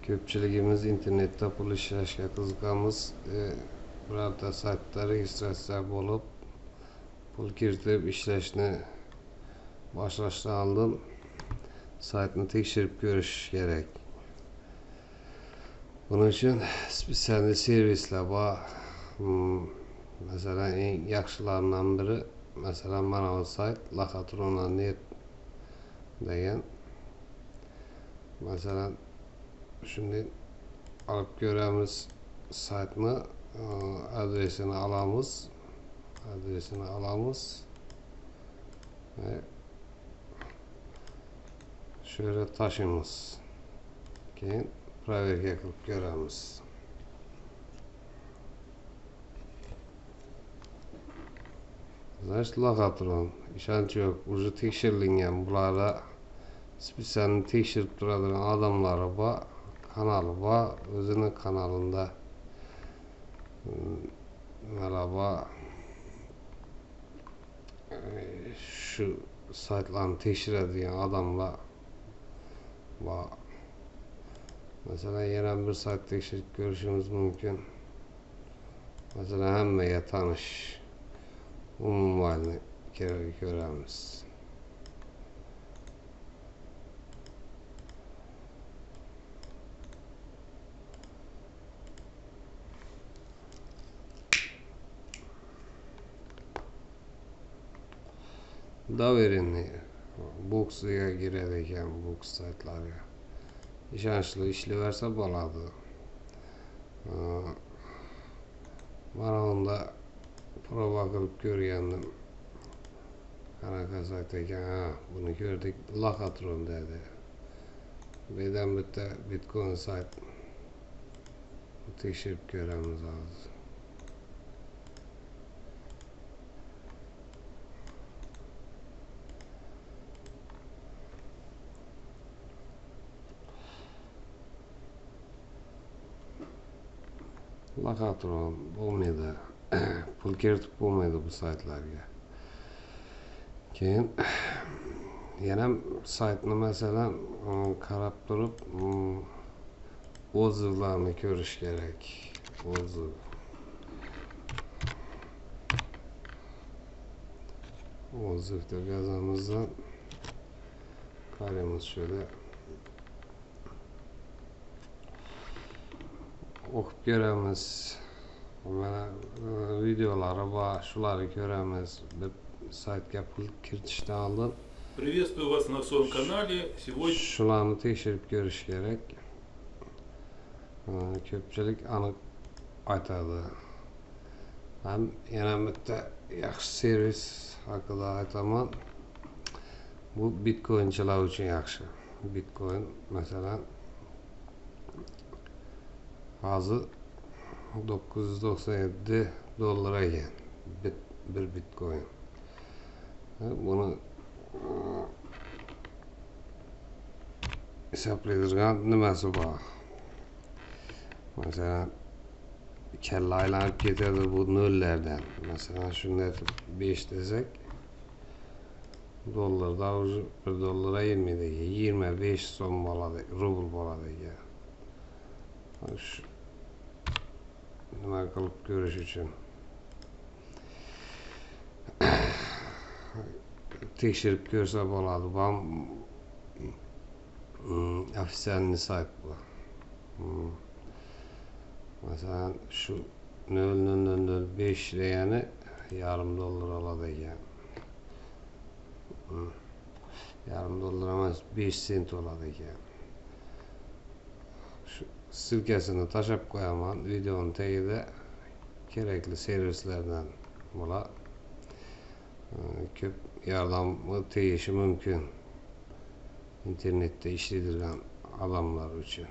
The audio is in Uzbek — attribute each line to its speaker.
Speaker 1: Ko'pchiligimiz internetda pul ishlashga qiziqamiz. Birorta saytda registratsiya bo'lib, pul kiritib ishlashni boshlashdan oldin saytni tekshirib ko'rish kerak. Buning uchun spesial servislar bor. Masalan, eng yaxshilaridan biri, masalan, mana bu sayt Lakatrona.net degan. Masalan, shunday olib ko'ramiz saytni, adresini olamiz ve şöyle taşıymiz. Keyin proverka qilib ko'ramiz. Значит, Lakatron ishonch yo'q, уже tekshirilgan, bularda spesial tekshirib turadigan odamlari bor, kanali bor, o'zini kanalida merhaba şu saytlarni tekshiradigan odamlar bor. Mesela yana bir sayt tekshirib ko'rishimiz mumkin. Mesela hammaga tanish umumiylni ko'ramiz. Doverенный boksiga giradigan boks saytlariga ishonchli ishlayversa bo'ladi. Mana unda prova qilib ko'rgandim. Qanaqa sayt ekan? Buni ko'rdik, Lakatron dedi. Bu yerdan bitta Bitcoin sayt tekshirib ko'ramiz hozir. Lakatron bo'lmaydi. Pul kiritib bo'lmaydi bu saytlarga. Keyin yana saytni masalan qarab turib, o'zlarni ko'rish kerak. O'ziv deb yozamizdan qaraymiz şöyle. O'qib ko'ramiz. Mana videolari bor, shularni ko'ramiz. Bir saytga pul kiritishdan oldin
Speaker 2: Приветствую вас на своем канале. Сегодня
Speaker 1: shularni tekshirib ko'rish kerak. Ko'pchilik aniq aytadi. Ham yana bitta yaxshi servis haqida aytaman. Bu bitcoinchilar uchun yaxshi. Bitcoin masalan hozir $997 ekan bir bitcoin. Buni hisoblaydigan nimasi bor? Masalan, kalla aylanib ketadi bu nollardan. Masalan, shunday 5 desak, dollarda уже $1 20 ekan, 25 so'm bo'ladi, rubl bo'ladi ekan. Nima qilib ko'rish uchun tekshirib ko'rsa bo'ladi. Bu ofitsialniy sayt bu. Masalan, şu 0.005 degani $0.5 oladi ekan. $0.5 emas, 5 sent oladi ekan. Silkasini tashab qo'yaman videoning tagida. Kerakli servislardan bular ko'p yordamga tegishi mumkin internetda ishlaydigan odamlar uchun.